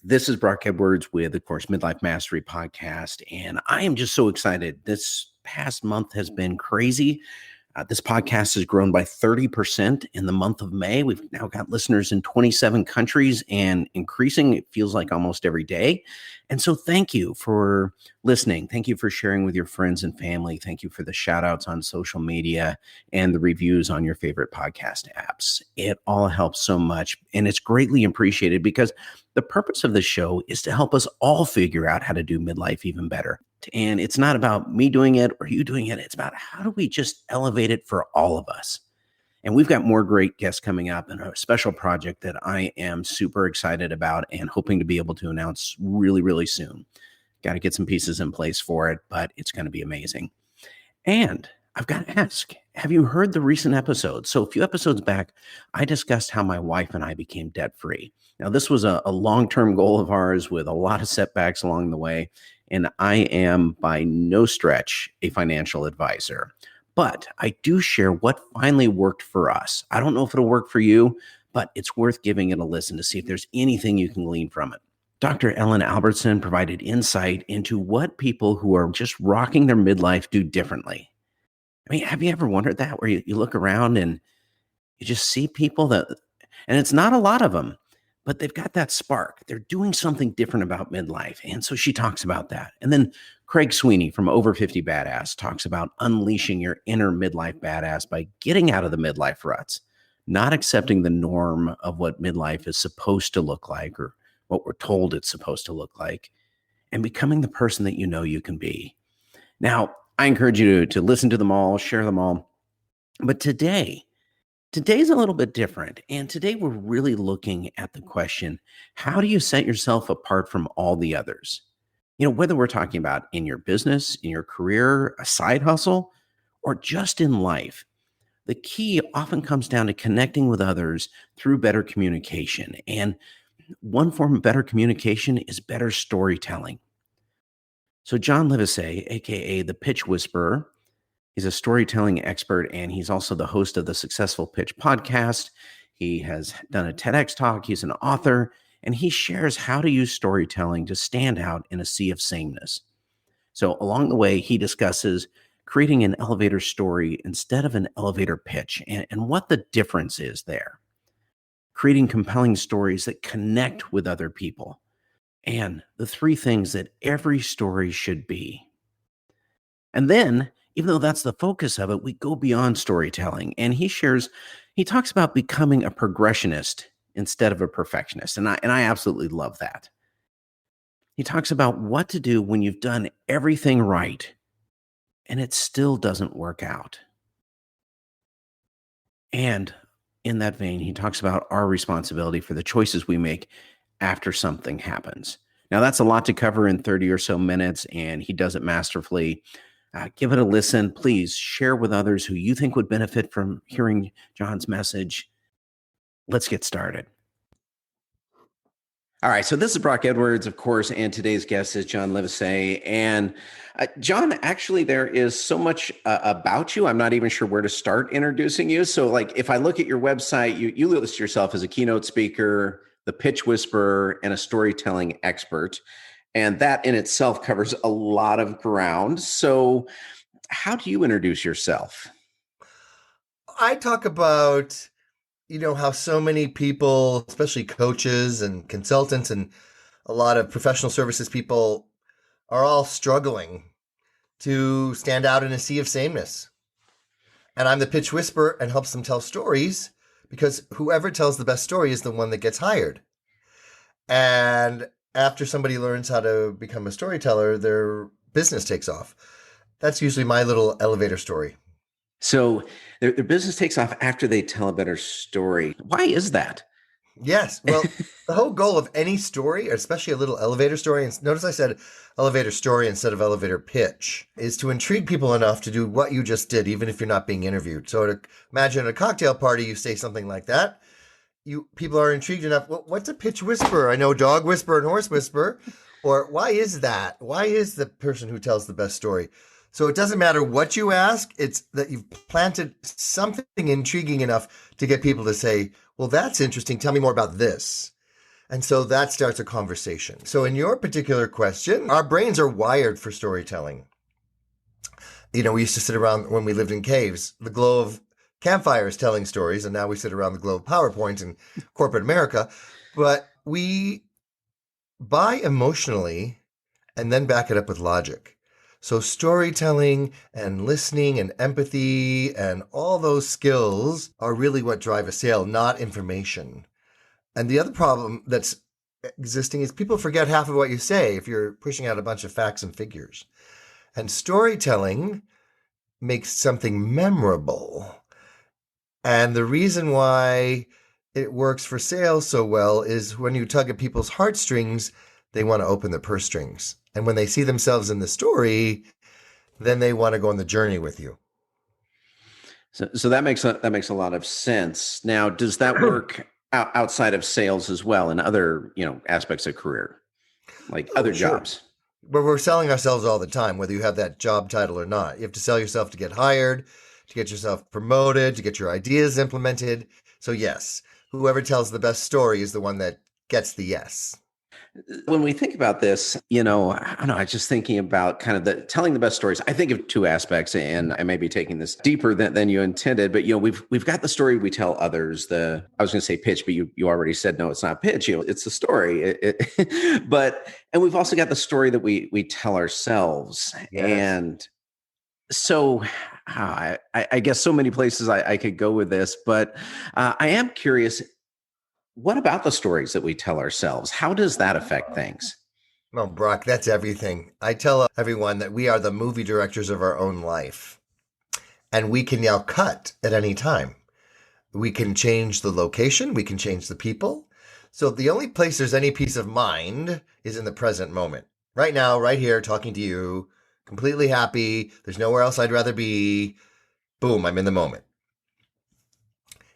This is Brock Edwards with, of course, Midlife Mastery Podcast, and I am just so excited. This past month has been crazy. This podcast has grown by 30% in the month of May. We've now got listeners in 27 countries and increasing. It feels like almost every day. And so thank you for listening. Thank you for sharing with your friends and family. Thank you for the shout outs on social media and the reviews on your favorite podcast apps. It all helps so much. And it's greatly appreciated because the purpose of this show is to help us all figure out how to do midlife even better. And it's not about me doing it or you doing it. It's about how do we just elevate it for all of us. And we've got more great guests coming up and a special project that I am super excited about and hoping to be able to announce really, really soon. Got to get some pieces in place for it, but it's going to be amazing. And I've got to ask, have you heard the recent episodes? So a few episodes back, I discussed how my wife and I became debt-free. Now, this was a long-term goal of ours with a lot of setbacks along the way. And I am by no stretch a financial advisor, but I do share what finally worked for us. I don't know if it'll work for you, but it's worth giving it a listen to see if there's anything you can glean from it. Dr. Ellen Albertson provided insight into what people who are just rocking their midlife do differently. I mean, have you ever wondered that, where you look around and you just see people that, and it's not a lot of them, but they've got that spark. They're doing something different about midlife. And so she talks about that. And then Craig Sweeney from Over 50 Badass talks about unleashing your inner midlife badass by getting out of the midlife ruts, not accepting the norm of what midlife is supposed to look like or what we're told it's supposed to look like, and becoming the person that you know you can be. Now, I encourage you to listen to them all, share them all. But today's a little bit different. And today we're really looking at the question, how do you set yourself apart from all the others? You know, whether we're talking about in your business, in your career, a side hustle, or just in life, the key often comes down to connecting with others through better communication. And one form of better communication is better storytelling. So John Livesay, aka the Pitch Whisperer, he's a storytelling expert, and he's also the host of the Successful Pitch podcast. He has done a TEDx talk. He's an author, and he shares how to use storytelling to stand out in a sea of sameness. So along the way, he discusses creating an elevator story instead of an elevator pitch and what the difference is there. Creating compelling stories that connect with other people, and the three things that every story should be. And then, even though that's the focus of it, we go beyond storytelling. And he talks about becoming a progressionist instead of a perfectionist. And I absolutely love that. He talks about what to do when you've done everything right and it still doesn't work out. And in that vein, he talks about our responsibility for the choices we make after something happens. Now, that's a lot to cover in 30 or so minutes, and he does it masterfully. Give it a listen. Please share with others who you think would benefit from hearing John's message. Let's get started. All right, so this is Brock Edwards, of course, and today's guest is John Livesay. And John, actually, there is so much about you. I'm not even sure where to start introducing you. So, like, if I look at your website, you list yourself as a keynote speaker, the pitch whisperer, and a storytelling expert. And that in itself covers a lot of ground. So how do you introduce yourself? I talk about, how so many people, especially coaches and consultants and a lot of professional services people, are all struggling to stand out in a sea of sameness. And I'm the pitch whisperer and helps them tell stories, because whoever tells the best story is the one that gets hired. And after somebody learns how to become a storyteller, their business takes off. That's usually my little elevator story. So their business takes off after they tell a better story. Why is that? Yes. Well, the whole goal of any story, especially a little elevator story, and notice I said elevator story instead of elevator pitch, is to intrigue people enough to do what you just did, even if you're not being interviewed. So imagine at a cocktail party, you say something like that. People are intrigued enough. Well, what's a pitch whisperer? I know dog whisperer and horse whisperer. Or why is that? Why is the person who tells the best story? So it doesn't matter what you ask. It's that you've planted something intriguing enough to get people to say, well, that's interesting. Tell me more about this. And so that starts a conversation. So, in your particular question, our brains are wired for storytelling. We used to sit around when we lived in caves, the glow of campfires telling stories, and now we sit around the glow of PowerPoint in corporate America. But we buy emotionally and then back it up with logic. So, storytelling and listening and empathy and all those skills are really what drive a sale, not information. And the other problem that's existing is people forget half of what you say if you're pushing out a bunch of facts and figures. And storytelling makes something memorable. And the reason why it works for sales so well is when you tug at people's heartstrings, they want to open their purse strings. And when they see themselves in the story, then they want to go on the journey with you. So that makes a lot of sense. Now, does that work outside of sales as well in other aspects of career, like Oh, other sure. jobs? But we're selling ourselves all the time, whether you have that job title or not. You have to sell yourself to get hired, to get yourself promoted, to get your ideas implemented. So, yes, whoever tells the best story is the one that gets the yes. When we think about this, I don't know, I just thinking about kind of the telling the best stories. I think of two aspects, and I may be taking this deeper than you intended, but we've got the story we tell others. I was going to say pitch, but you already said no, it's not pitch. It's the story. And we've also got the story that we tell ourselves. Yes. And so I guess so many places I could go with this, but I am curious, what about the stories that we tell ourselves? How does that affect things? Well, Brock, that's everything. I tell everyone that we are the movie directors of our own life, and we can now cut at any time. We can change the location, we can change the people. So the only place there's any peace of mind is in the present moment. Right now, right here, talking to you, completely happy. There's nowhere else I'd rather be. Boom, I'm in the moment.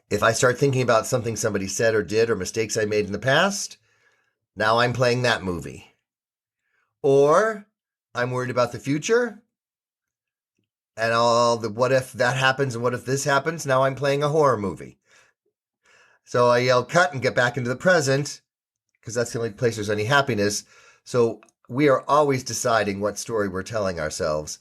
If I start thinking about something somebody said or did or mistakes I made in the past, now I'm playing that movie. Or I'm worried about the future and all the what if that happens and what if this happens. Now I'm playing a horror movie. So I yell cut and get back into the present because that's the only place there's any happiness. So we are always deciding what story we're telling ourselves.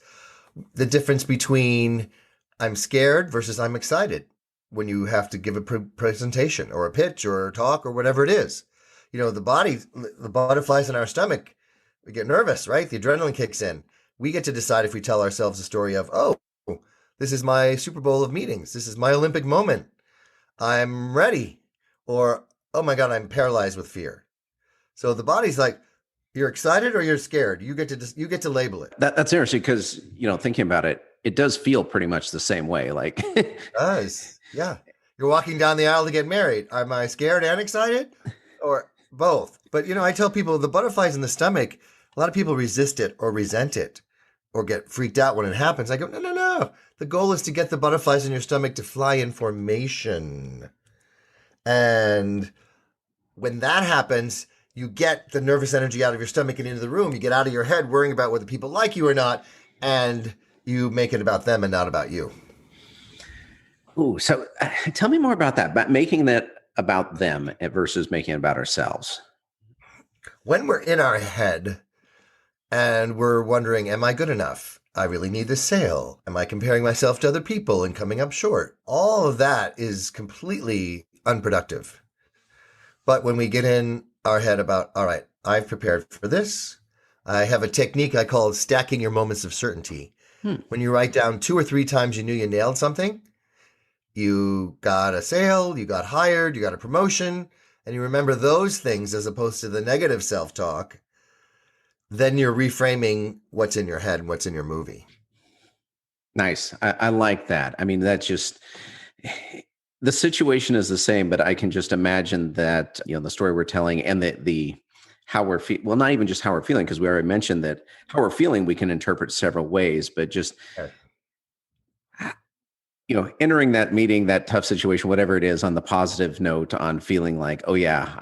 The difference between I'm scared versus I'm excited when you have to give a presentation or a pitch or a talk or whatever it is. The butterflies in our stomach, we get nervous, right? The adrenaline kicks in. We get to decide if we tell ourselves a story of, oh, this is my Super Bowl of meetings. This is my Olympic moment. I'm ready. Or, oh my God, I'm paralyzed with fear. So the body's like, you're excited or you're scared. You get to label it. That's interesting because thinking about it, it does feel pretty much the same way. Like, It does. Yeah. You're walking down the aisle to get married. Am I scared and excited? Or both? But I tell people the butterflies in the stomach, a lot of people resist it or resent it or get freaked out when it happens. I go, no, no, no. The goal is to get the butterflies in your stomach to fly in formation. And when that happens, you get the nervous energy out of your stomach and into the room. You get out of your head worrying about whether people like you or not, and you make it about them and not about you. ooh, so tell me more about that, about making that about them versus making it about ourselves. When we're in our head and we're wondering, am I good enough? I really need this sale. Am I comparing myself to other people and coming up short? All of that is completely unproductive. But when we get in our head about, all right, I've prepared for this, I have a technique I call stacking your moments of certainty. Hmm. When you write down 2 or 3 times you knew you nailed something, you got a sale, you got hired, you got a promotion, and you remember those things as opposed to the negative self talk, then you're reframing what's in your head and what's in your movie. Nice. I like that. I mean, that's just the situation is the same, but I can just imagine that, the story we're telling and the how we're well, not even just how we're feeling, because we already mentioned that how we're feeling, we can interpret several ways, but just, Yeah. entering that meeting, that tough situation, whatever it is, on the positive note, on feeling like, oh yeah,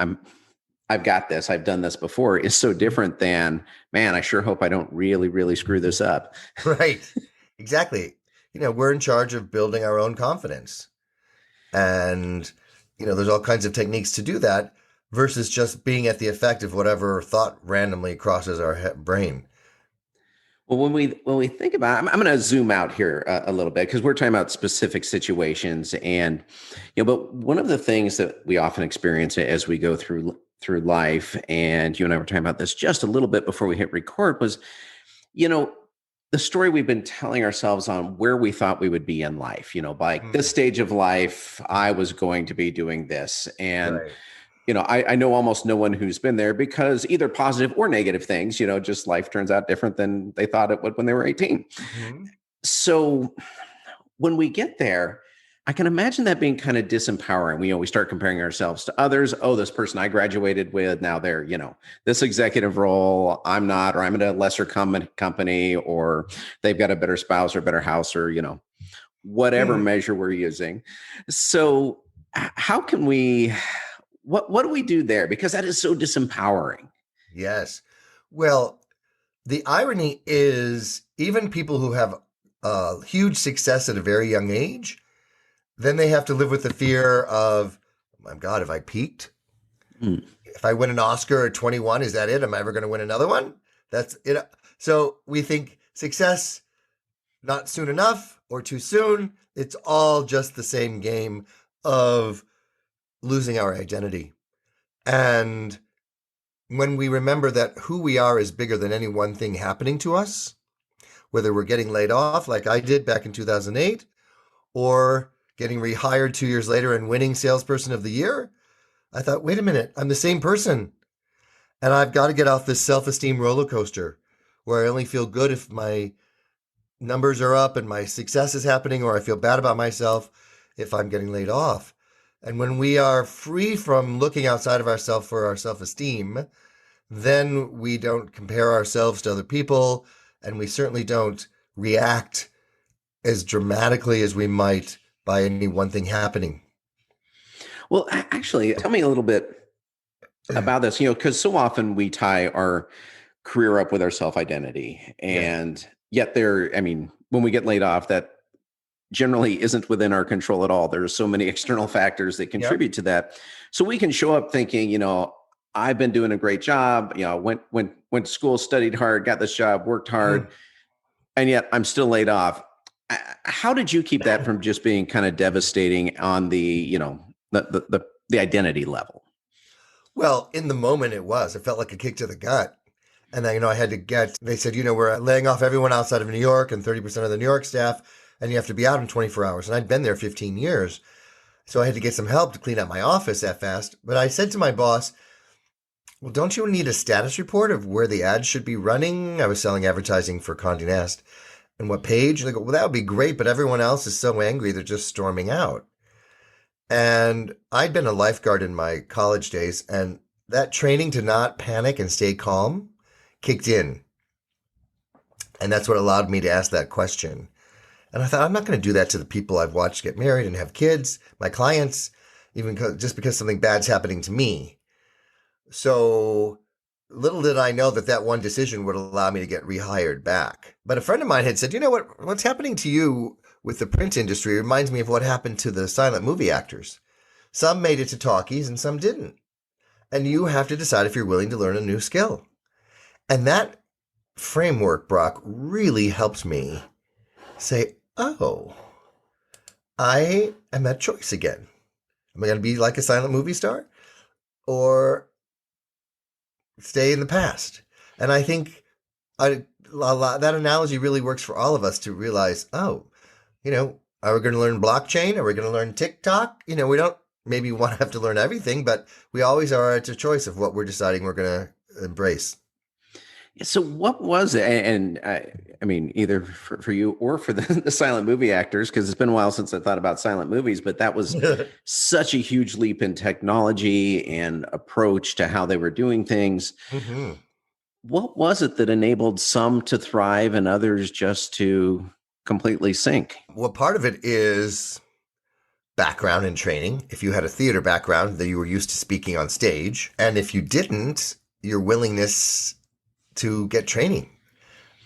I've got this, I've done this before, is so different than, man, I sure hope I don't really, really screw this up. Right. Exactly. We're in charge of building our own confidence. And, there's all kinds of techniques to do that. versus just being at the effect of whatever thought randomly crosses our brain. Well, when we think about, I'm going to zoom out here a little bit because we're talking about specific situations, and but one of the things that we often experience as we go through life, and you and I were talking about this just a little bit before we hit record, was you know the story we've been telling ourselves on where we thought we would be in life. By this Mm, stage of life, I was going to be doing this, and right. I know almost no one who's been there because either positive or negative things, just life turns out different than they thought it would when they were 18. Hmm. So when we get there, I can imagine that being kind of disempowering. We start comparing ourselves to others. Oh, this person I graduated with, now they're, this executive role, I'm not, or I'm in a lesser company, or they've got a better spouse or better house, or, whatever measure we're using. So how can we what do we do there? Because that is so disempowering. Yes. Well, the irony is, even people who have huge success at a very young age, then they have to live with the fear of, oh my God, have I peaked? Mm. If I win an Oscar at 21, is that it? Am I ever going to win another one? That's it. So we think success, not soon enough or too soon. It's all just the same game of losing our identity. And when we remember that who we are is bigger than any one thing happening to us, whether we're getting laid off like I did back in 2008, or getting rehired 2 years later and winning Salesperson of the Year, I thought, wait a minute, I'm the same person. And I've got to get off this self esteem roller coaster where I only feel good if my numbers are up and my success is happening, or I feel bad about myself if I'm getting laid off. And when we are free from looking outside of ourselves for our self esteem, then we don't compare ourselves to other people, and we certainly don't react as dramatically as we might by any one thing happening. Well, actually, tell me a little bit about this, because so often we tie our career up with our self identity. Yes. And yet, when we get laid off, that generally isn't within our control at all. There's so many external factors that Yep. contribute to that. So we can show up thinking, I've been doing a great job, went to school, studied hard, got this job, worked hard, and yet I'm still laid off. How did you keep that from just being kind of devastating on the identity level? Well, in the moment it was. It felt like a kick to the gut. And I had to they said, we're laying off everyone outside of New York and 30% of the New York staff, and you have to be out in 24 hours. And I'd been there 15 years. So I had to get some help to clean out my office that fast. But I said to my boss, well, don't you need a status report of where the ads should be running? I was selling advertising for Condé Nast. And what page? They go, well, that would be great, but everyone else is so angry, they're just storming out. And I'd been a lifeguard in my college days, and that training to not panic and stay calm kicked in. And that's what allowed me to ask that question. And I thought, I'm not going to do that to the people I've watched get married and have kids, my clients, just because something bad's happening to me. So little did I know that that one decision would allow me to get rehired back. But a friend of mine had said, what's happening to you with the print industry reminds me of what happened to the silent movie actors. Some made it to talkies and some didn't. And you have to decide if you're willing to learn a new skill. And that framework, Brock, really helped me say, oh, I am at choice again. Am I going to be like a silent movie star or stay in the past? And I think that analogy really works for all of us to realize, oh, are we going to learn blockchain? Are we going to learn TikTok? We don't maybe want to have to learn everything, but we always are at a choice of what we're deciding we're going to embrace. So what was it? And either for you or for the silent movie actors, because it's been a while since I thought about silent movies, but that was such a huge leap in technology and approach to how they were doing things. Mm-hmm. What was it that enabled some to thrive and others just to completely sink? Well, part of it is background and training. If you had a theater background, that you were used to speaking on stage. And if you didn't, your willingness to get training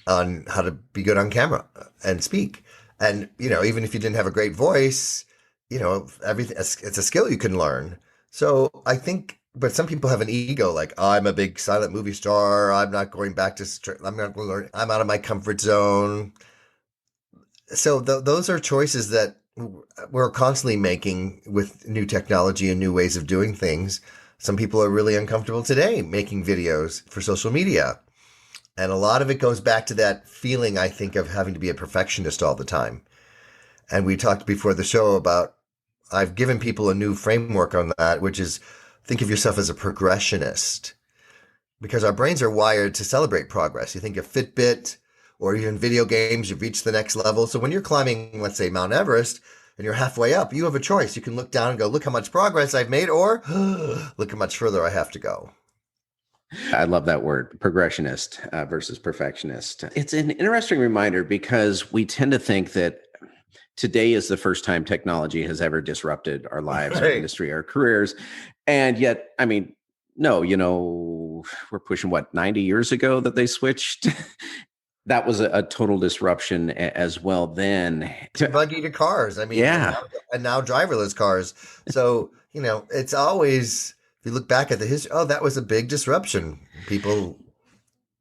on how to be good on camera and speak. And, even if you didn't have a great voice, everything, it's a skill you can learn. So I think But some people have an ego, like I'm a big silent movie star. I'm not going back to. I'm not going to learn. I'm out of my comfort zone. So those are choices that we're constantly making with new technology and new ways of doing things. Some people are really uncomfortable today making videos for social media. And a lot of it goes back to that feeling, I think, of having to be a perfectionist all the time. And we talked before the show about I've given people a new framework on that, which is think of yourself as a progressionist because our brains are wired to celebrate progress. You think of Fitbit or even video games, you've reached the next level. So when you're climbing, let's say, Mount Everest, and you're halfway up, you have a choice. You can look down and go, look how much progress I've made, or look how much further I have to go. I love that word, progressionist versus perfectionist. It's an interesting reminder because we tend to think that today is the first time technology has ever disrupted our lives, our Right. industry, our careers. And yet, I mean, no, we're pushing what, 90 years ago that they switched? That was a total disruption as well then. Buggy to cars. I mean, Yeah. and now driverless cars. So, it's always, if you look back at the history, oh, that was a big disruption. People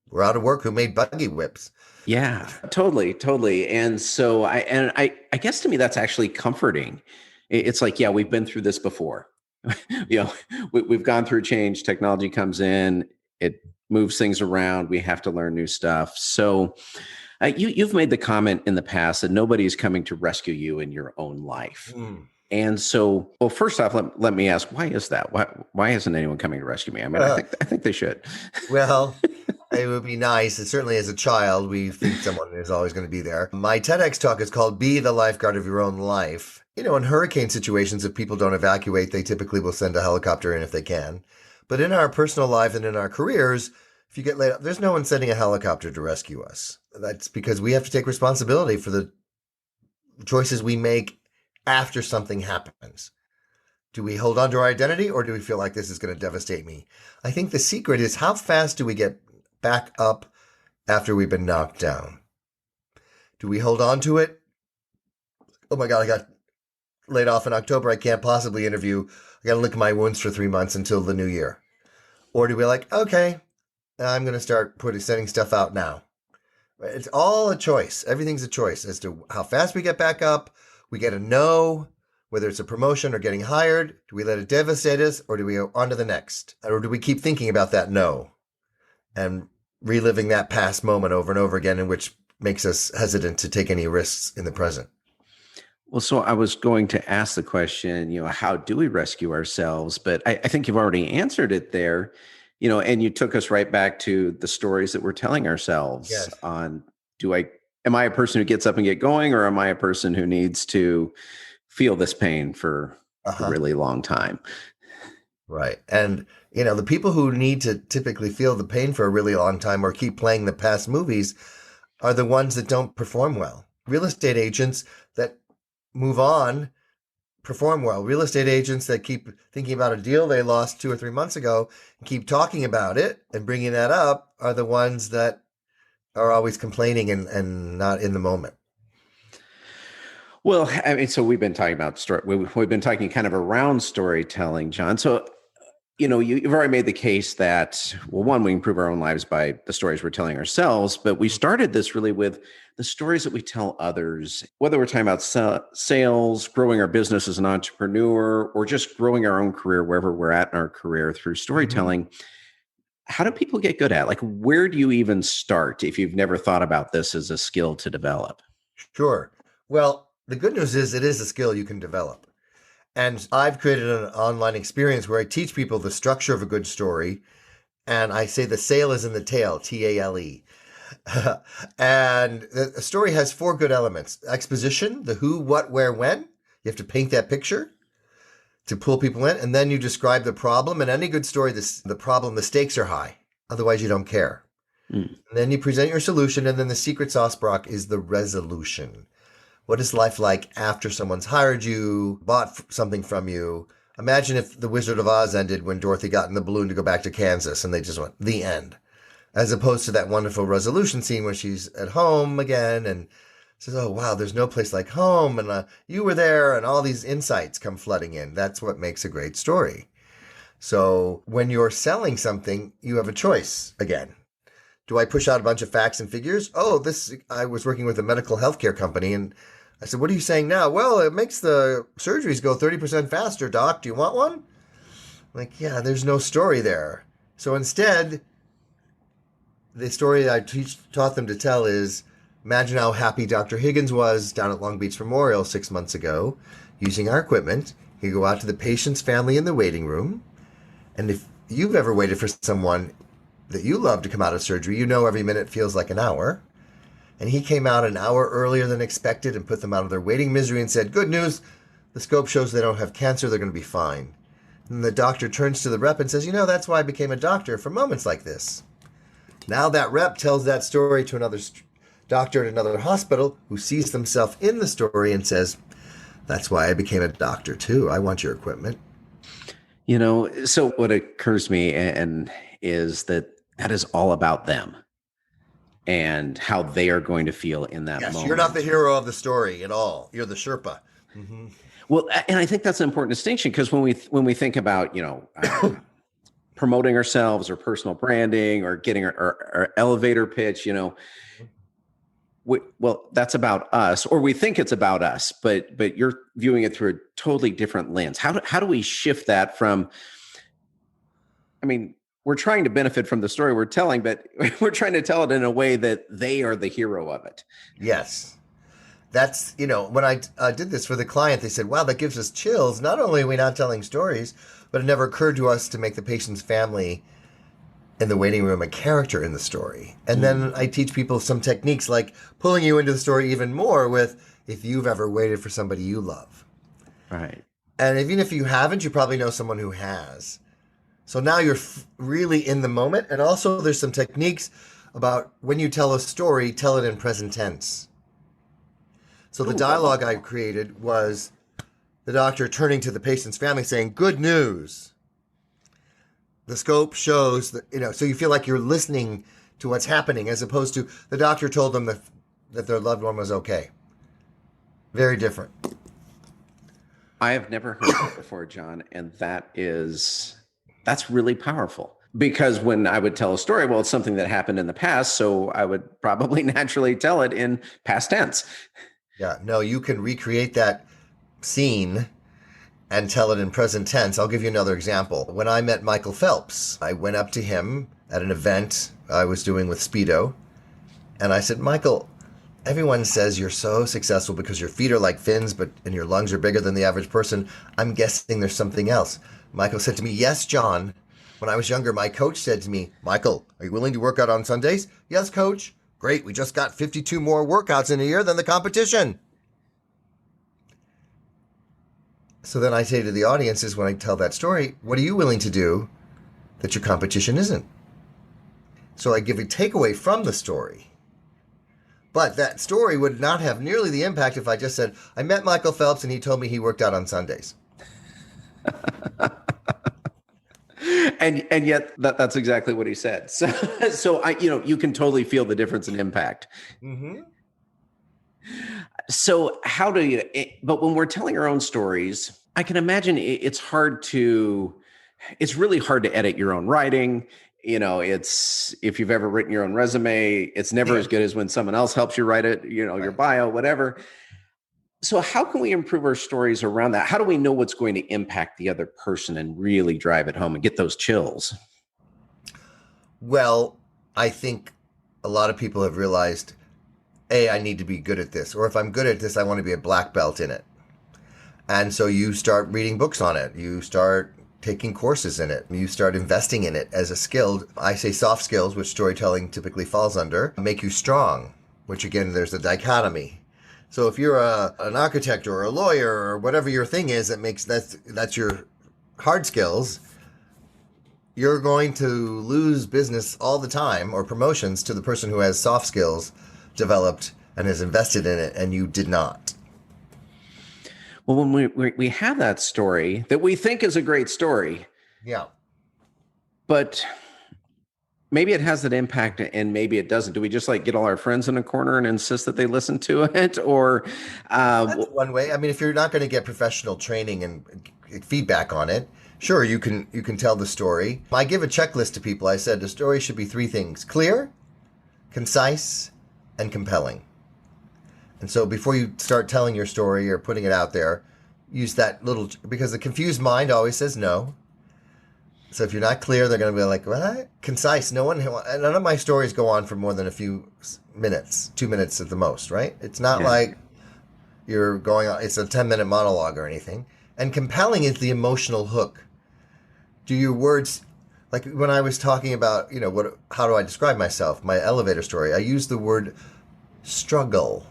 were out of work who made buggy whips. Yeah, totally, totally. And so I guess to me that's actually comforting. It's like, yeah, we've been through this before. you know, we've gone through change. Technology comes in, it moves things around. We have to learn new stuff. So you've made the comment in the past that nobody's coming to rescue you in your own life. Mm. And so, well, first off, let me ask, why is that? Why isn't anyone coming to rescue me? I mean, I think they should. Well, it would be nice. And certainly as a child, we think someone is always going to be there. My TEDx talk is called Be the Lifeguard of Your Own Life. In hurricane situations, if people don't evacuate, they typically will send a helicopter in if they can. But in our personal life and in our careers, if you get laid up, there's no one sending a helicopter to rescue us. That's because we have to take responsibility for the choices we make after something happens. Do we hold on to our identity or do we feel like this is going to devastate me? I think the secret is how fast do we get back up after we've been knocked down? Do we hold on to it? Oh my God, I got laid off in October. I can't possibly interview. I got to lick my wounds for 3 months until the new year. Or do we like, okay, I'm going to start sending stuff out now? It's all a choice. Everything's a choice as to how fast we get back up. We get a no, whether it's a promotion or getting hired. Do we let it devastate us or do we go on to the next? Or do we keep thinking about that no and reliving that past moment over and over again, in which makes us hesitant to take any risks in the present? Well, so I was going to ask the question, how do we rescue ourselves? But I think you've already answered it there, and you took us right back to the stories that we're telling ourselves Yes. on am I a person who gets up and get going, or am I a person who needs to feel this pain for a Uh-huh. really long time? Right. And, the people who need to typically feel the pain for a really long time or keep playing the past movies are the ones that don't perform well. Real estate agents that move on perform well. Real estate agents that keep thinking about a deal they lost 2 or 3 months ago and keep talking about it and bringing that up are the ones that are always complaining and not in the moment. Well, I mean, so we've been talking about story. We've been talking kind of around storytelling, John. So you've already made the case that, well, one, we improve our own lives by the stories we're telling ourselves, but we started this really with the stories that we tell others, whether we're talking about sales, growing our business as an entrepreneur, or just growing our own career, wherever we're at in our career through Mm-hmm. storytelling. How do people get good at it? Like, where do you even start if you've never thought about this as a skill to develop? Sure. Well, the good news is it is a skill you can develop. And I've created an online experience where I teach people the structure of a good story. And I say the sale is in the tail, TALE. And the story has four good elements: exposition, the who, what, where, when. You have to paint that picture to pull people in. And then you describe the problem. In any good story, the problem, the stakes are high. Otherwise, you don't care. Mm. And then you present your solution. And then the secret sauce, Brock, is the resolution. What is life like after someone's hired you, bought something from you? Imagine if The Wizard of Oz ended when Dorothy got in the balloon to go back to Kansas and they just went, the end. As opposed to that wonderful resolution scene where she's at home again and says, oh, wow, there's no place like home. And you were there and all these insights come flooding in. That's what makes a great story. So when you're selling something, you have a choice again. Do I push out a bunch of facts and figures? I was working with a medical healthcare company and I said, what are you saying now? Well, it makes the surgeries go 30% faster, doc. Do you want one? Like, yeah, there's no story there. So instead, the story taught them to tell is imagine how happy Dr. Higgins was down at Long Beach Memorial 6 months ago using our equipment. You go out to the patient's family in the waiting room. And if you've ever waited for someone that you love to come out of surgery, you know every minute feels like an hour. And he came out an hour earlier than expected and put them out of their waiting misery and said, good news, the scope shows they don't have cancer, they're going to be fine. And the doctor turns to the rep and says, that's why I became a doctor, for moments like this. Now that rep tells that story to another doctor at another hospital who sees themselves in the story and says, that's why I became a doctor too. I want your equipment. So what occurs to me and is that is all about them and how they are going to feel in that moment. You're not the hero of the story at all. You're the Sherpa. Mm-hmm. Well, and I think that's an important distinction because when we think about, promoting ourselves or personal branding or getting our elevator pitch, that's about us, or we think it's about us, but you're viewing it through a totally different lens. How do we shift that from, we're trying to benefit from the story we're telling, but we're trying to tell it in a way that they are the hero of it. Yes. That's, when I did this for the client, they said, wow, that gives us chills. Not only are we not telling stories, but it never occurred to us to make the patient's family in the waiting room a character in the story. And then I teach people some techniques like pulling you into the story even more with if you've ever waited for somebody you love. Right. And even if you haven't, you probably know someone who has. So now you're really in the moment. And also there's some techniques about when you tell a story, tell it in present tense. So the dialogue I created was the doctor turning to the patient's family saying, good news. The scope shows that, so you feel like you're listening to what's happening as opposed to the doctor told them that their loved one was okay. Very different. I have never heard that before, John. And that's really powerful. Because when I would tell a story, well, it's something that happened in the past. So I would probably naturally tell it in past tense. Yeah, no, you can recreate that scene and tell it in present tense. I'll give you another example. When I met Michael Phelps, I went up to him at an event I was doing with Speedo. And I said, Michael, everyone says you're so successful because your feet are like fins, and your lungs are bigger than the average person. I'm guessing there's something else. Michael said to me, yes, John. When I was younger, my coach said to me, Michael, are you willing to work out on Sundays? Yes, coach. Great, we just got 52 more workouts in a year than the competition. So then I say to the audiences when I tell that story, what are you willing to do that your competition isn't? So I give a takeaway from the story. But that story would not have nearly the impact if I just said, I met Michael Phelps and he told me he worked out on Sundays. And yet that's exactly what he said. So you can totally feel the difference in impact. Mm-hmm. So how do you, but when we're telling our own stories, I can imagine it's really hard to edit your own writing. If you've ever written your own resume, it's never as good as when someone else helps you write it, your bio, whatever. So how can we improve our stories around that? How do we know what's going to impact the other person and really drive it home and get those chills? Well, I think a lot of people have realized, I need to be good at this. Or if I'm good at this, I want to be a black belt in it. And so you start reading books on it. You start taking courses in it. You start investing in it as a skill. I say soft skills, which storytelling typically falls under, make you strong, which again, there's a dichotomy. So if you're an architect or a lawyer or whatever your thing is that's your hard skills, you're going to lose business all the time or promotions to the person who has soft skills developed and has invested in it and you did not. Well, when we have that story that we think is a great story, yeah, but maybe it has that impact and maybe it doesn't. Do we just get all our friends in a corner and insist that they listen to it? Or that's one way. I mean, if you're not going to get professional training and feedback on it, Sure, you can tell the story. I give a checklist to people. I said the story should be three things: clear, concise, and compelling. And so before you start telling your story or putting it out there, use that little, because the confused mind always says no. So if you're not clear, they're going to be like, what? Concise. None of my stories go on for more than a few minutes, 2 minutes at the most, right? It's not Yeah. like you're going on, it's a 10-minute monologue or anything. And compelling is the emotional hook. Do your words, like when I was talking about, how do I describe myself, my elevator story, I use the word struggle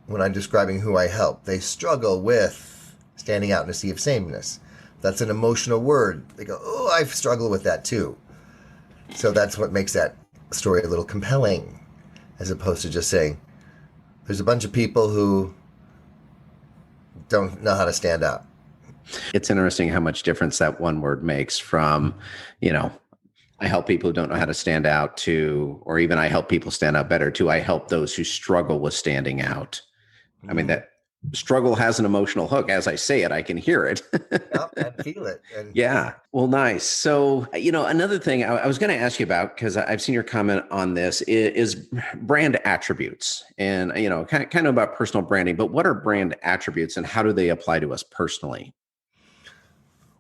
when I'm describing who I help. They struggle with standing out in a sea of sameness. That's an emotional word. They go, oh, I've struggled with that too. So that's what makes that story a little compelling, as opposed to just saying, there's a bunch of people who don't know how to stand out. It's interesting how much difference that one word makes from, you know, I help people who don't know how to stand out to, or even I help people stand out better to, I help those who struggle with standing out. I mean, Mm. that struggle has an emotional hook. As I say it, I can hear it. Yep, and feel it. And Yeah. Well, nice. So, another thing I was going to ask you about, because I've seen your comment on this, is brand attributes and, kind of about personal branding, but what are brand attributes and how do they apply to us personally?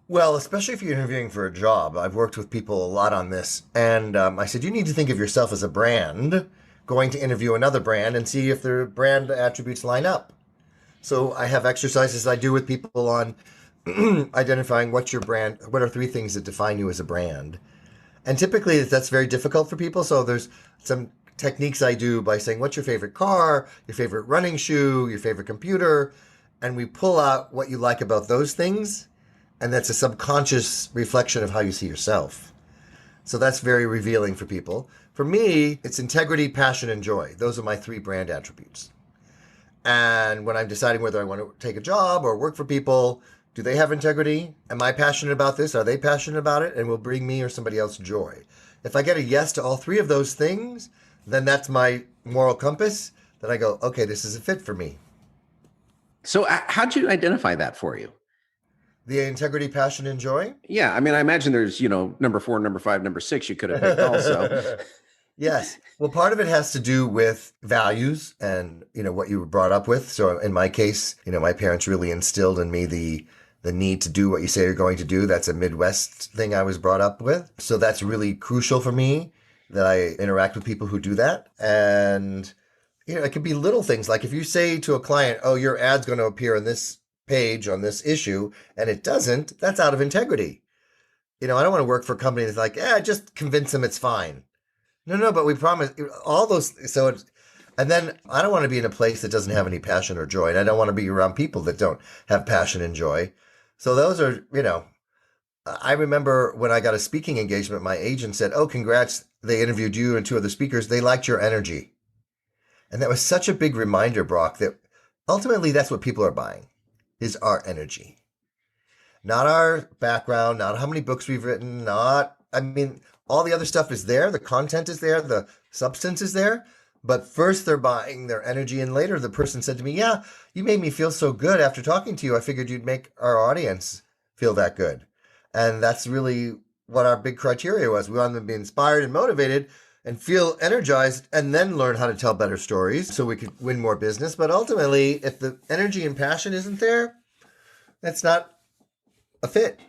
well, especially if you're interviewing for a job, I've worked with people a lot on this. And I said, you need to think of yourself as a brand going to interview another brand and see if their brand attributes line up. So I have exercises I do with people on identifying what's your brand, what are three things that define you as a brand. And typically that's very difficult for people. So there's some techniques I do by saying, what's your favorite car, your favorite running shoe, your favorite computer? And we pull out what you like about those things. And that's a subconscious reflection of how you see yourself. So that's very revealing for people. For me, it's integrity, passion, and joy. Those are my three brand attributes. And when I'm deciding whether I want to take a job or work for people, do they have integrity? Am I passionate about this? Are they passionate about it? And will bring me or somebody else joy. If I get a yes to all three of those things, then that's my moral compass. Then I go, okay, this is a fit for me. So, how'd you identify that for you? The integrity, passion, and joy. Yeah. I mean, I imagine there's, number four, number five, number six you could have picked also. Yes. Well, part of it has to do with values and, what you were brought up with. So in my case, my parents really instilled in me the need to do what you say you're going to do. That's a Midwest thing I was brought up with. So that's really crucial for me that I interact with people who do that. And, it could be little things like if you say to a client, oh, your ad's going to appear on this page on this issue, and it doesn't, that's out of integrity. I don't want to work for a company that's like, just convince them it's fine. No, no, but we promise all those. So it's, and then I don't want to be in a place that doesn't have any passion or joy. And I don't want to be around people that don't have passion and joy. So those are, I remember when I got a speaking engagement, my agent said, oh, congrats. They interviewed you and two other speakers. They liked your energy. And that was such a big reminder, Brock, that ultimately that's what people are buying is our energy, not our background, not how many books we've written, all the other stuff is there. The content is there. The substance is there. But first they're buying their energy. And later the person said to me, yeah, you made me feel so good after talking to you. I figured you'd make our audience feel that good. And that's really what our big criteria was. We wanted them to be inspired and motivated and feel energized and then learn how to tell better stories so we could win more business. But ultimately, if the energy and passion isn't there, that's not a fit.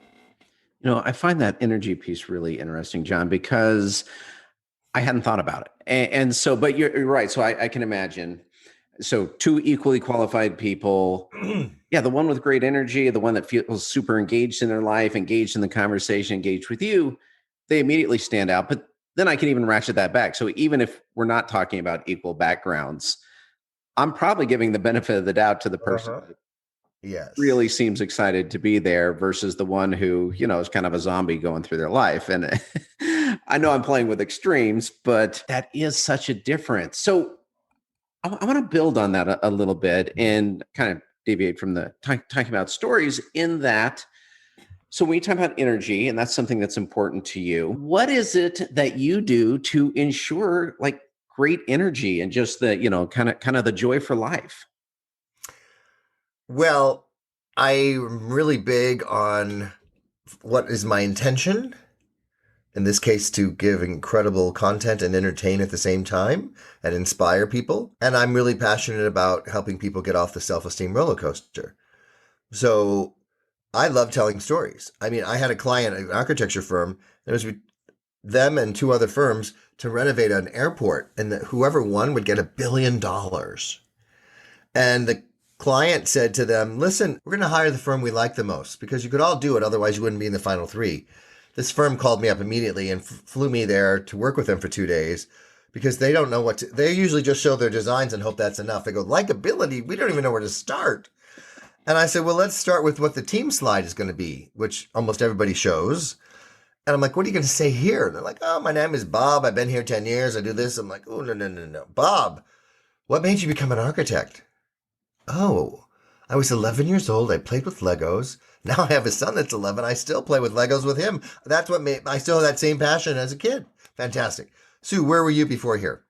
I find that energy piece really interesting, John, because I hadn't thought about it. And so, but you're right. So I can imagine. So two equally qualified people. Yeah, the one with great energy, the one that feels super engaged in their life, engaged in the conversation, engaged with you, they immediately stand out. But then I can even ratchet that back. So even if we're not talking about equal backgrounds, I'm probably giving the benefit of the doubt to the person Uh-huh. really Yes. seems excited to be there versus the one who, is kind of a zombie going through their life. And I know I'm playing with extremes, but that is such a difference. So I want to build on that a little bit and kind of deviate from the talking about stories in that. So when you talk about energy, and that's something that's important to you, what is it that you do to ensure like great energy and just the, kind of the joy for life? Well, I'm really big on what is my intention. In this case, to give incredible content and entertain at the same time and inspire people. And I'm really passionate about helping people get off the self esteem roller coaster. So I love telling stories. I mean, I had a client, an architecture firm, and it was them and two other firms to renovate an airport, and whoever won would get $1 billion. And the client said to them, listen, we're going to hire the firm we like the most because you could all do it. Otherwise, you wouldn't be in the final three. This firm called me up immediately and flew me there to work with them for 2 days because they don't know what to, they usually just show their designs and hope that's enough. They go, likability, we don't even know where to start. And I said, well, let's start with what the team slide is going to be, which almost everybody shows. And I'm like, what are you going to say here? And they're like, oh, my name is Bob. I've been here 10 years. I do this. I'm like, oh, no, no, no, no. Bob, what made you become an architect? Oh, I was 11 years old. I played with Legos. Now I have a son that's 11. I still play with Legos with him. That's what made, I still have that same passion as a kid. Fantastic. Sue, where were you before here?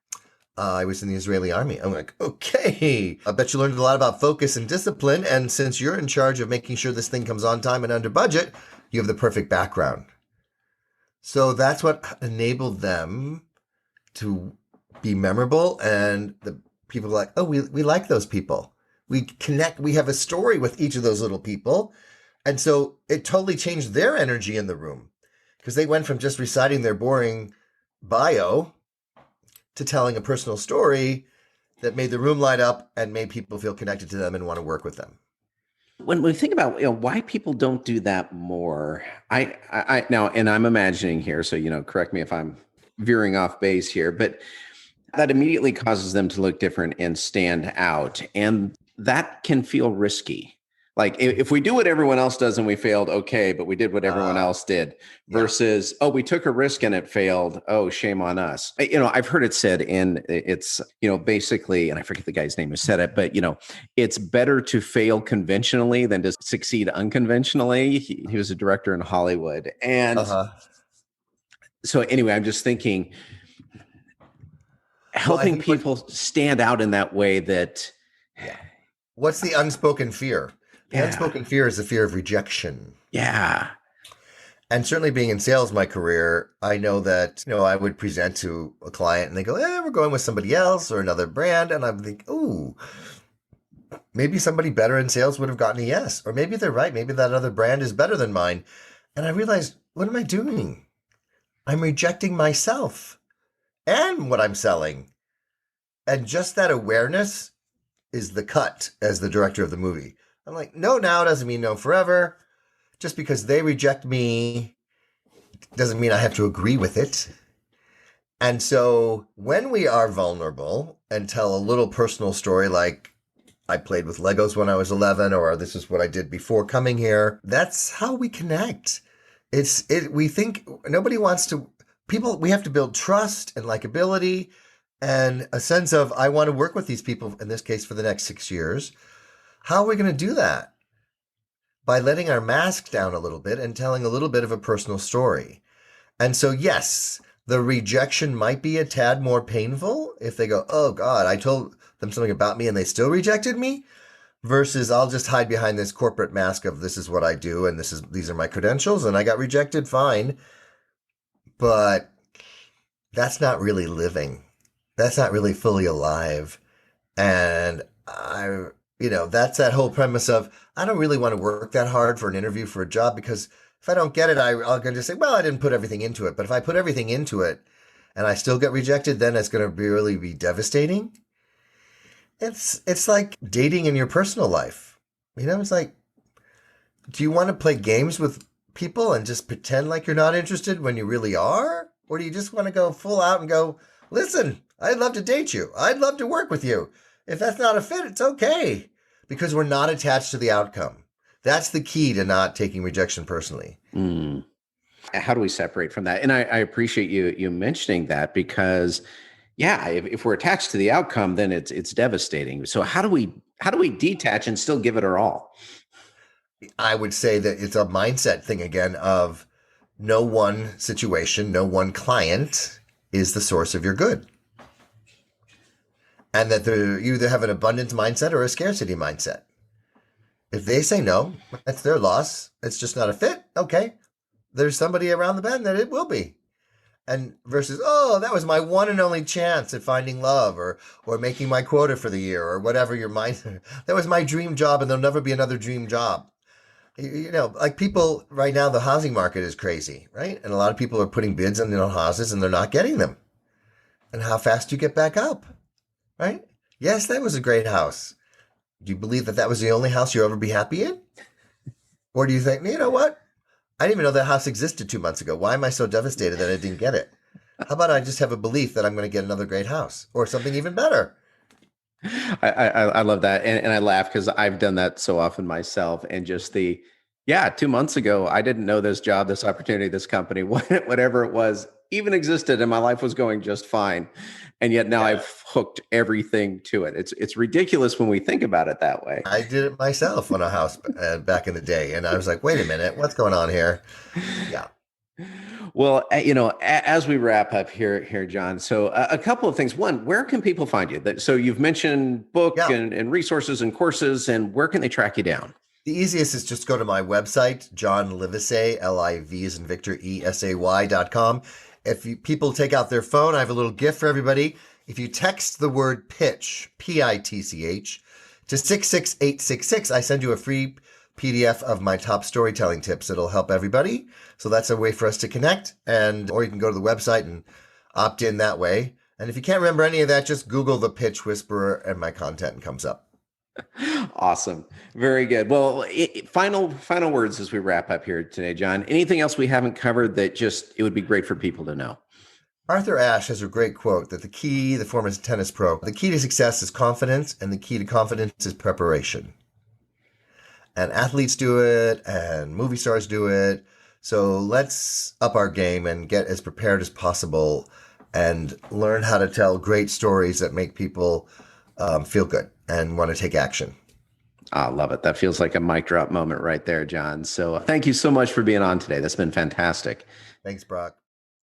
I was in the Israeli army. I'm like, okay. I bet you learned a lot about focus and discipline. And since you're in charge of making sure this thing comes on time and under budget, you have the perfect background. So that's what enabled them to be memorable. And the people are like, oh, we like those people. We connect. We have a story with each of those little people. And so it totally changed their energy in the room because they went from just reciting their boring bio to telling a personal story that made the room light up and made people feel connected to them and want to work with them. When we think about why people don't do that more, I now, and I'm imagining here, so correct me if I'm veering off base here, but that immediately causes them to look different and stand out, and that can feel risky. Like if we do what everyone else does and we failed, okay, but we did what everyone else did versus, oh, we took a risk and it failed. Oh, shame on us. I've heard it said, and it's, basically, and I forget the guy's name who said it, but, it's better to fail conventionally than to succeed unconventionally. He was a director in Hollywood. And so anyway, I'm just thinking, helping people stand out in that way that. Yeah. What's the unspoken fear? The unspoken fear is the fear of rejection. Yeah. And certainly being in sales, my career, I know that, I would present to a client and they go, we're going with somebody else or another brand. And I'm thinking, ooh, maybe somebody better in sales would have gotten a yes. Or maybe they're right. Maybe that other brand is better than mine. And I realized, what am I doing? I'm rejecting myself and what I'm selling. And just that awareness is the cut as the director of the movie. I'm like, no now doesn't mean no forever. Just because they reject me doesn't mean I have to agree with it. And so when we are vulnerable and tell a little personal story like I played with Legos when I was 11 or this is what I did before coming here, that's how we connect. We think nobody wants to, we have to build trust and likability and a sense of, I want to work with these people, in this case, for the next 6 years. How are we going to do that? By letting our mask down a little bit and telling a little bit of a personal story. And so, yes, the rejection might be a tad more painful if they go, oh God, I told them something about me and they still rejected me, versus I'll just hide behind this corporate mask of this is what I do and these are my credentials and I got rejected, fine. But that's not really living. That's not really fully alive. And that's that whole premise of, I don't really want to work that hard for an interview for a job because if I don't get it, I'll just say, well, I didn't put everything into it. But if I put everything into it and I still get rejected, then it's going to really be devastating. It's like dating in your personal life. It's like, do you want to play games with people and just pretend like you're not interested when you really are? Or do you just want to go full out and go, listen, I'd love to date you. I'd love to work with you. If that's not a fit, it's okay. Because we're not attached to the outcome. That's the key to not taking rejection personally. How do we separate from that? And I appreciate you mentioning that because, if we're attached to the outcome, then it's devastating. So how do we detach and still give it our all? I would say that it's a mindset thing again of no one situation, no one client is the source of your good. And that you either have an abundance mindset or a scarcity mindset. If they say no, that's their loss. It's just not a fit. Okay. There's somebody around the bend that it will be. And versus, oh, that was my one and only chance at finding love or making my quota for the year or whatever your mind. That was my dream job and there'll never be another dream job. Like people right now, the housing market is crazy, right? And a lot of people are putting bids on houses and they're not getting them. And how fast do you get back up, right? Yes, that was a great house. Do you believe that that was the only house you'll ever be happy in? Or do you think, you know what? I didn't even know that house existed 2 months ago. Why am I so devastated that I didn't get it? How about I just have a belief that I'm going to get another great house or something even better? I love that. And I laugh because I've done that so often myself. And just yeah, 2 months ago, I didn't know this job, this opportunity, this company, whatever it was, even existed, and my life was going just fine. And yet now Yeah, I've hooked everything to it. It's ridiculous when we think about it that way. I did it myself on a house back in the day. And I was like, wait a minute, what's going on here? Yeah. Well, as we wrap up here, John. So a couple of things. One, where can people find you? So you've mentioned book Yeah. and resources and courses, and where can they track you down? The easiest is just go to my website, John Livesay, Liv as in Victor, ESAY.com. If people take out their phone, I have a little gift for everybody. If you text the word pitch, PITCH, to 66866, I send you a free PDF of my top storytelling tips. It'll help everybody. So that's a way for us to connect. Or you can go to the website and opt in that way. And if you can't remember any of that, just Google the Pitch Whisperer and my content comes up. Awesome. Very good. Well, final words as we wrap up here today, John. Anything else we haven't covered that just it would be great for people to know? Arthur Ashe has a great quote that the former tennis pro, the key to success is confidence, and the key to confidence is preparation. And athletes do it, and movie stars do it. So let's up our game and get as prepared as possible and learn how to tell great stories that make people feel good and want to take action. I love it. That feels like a mic drop moment right there, John. So thank you so much for being on today. That's been fantastic. Thanks, Brock.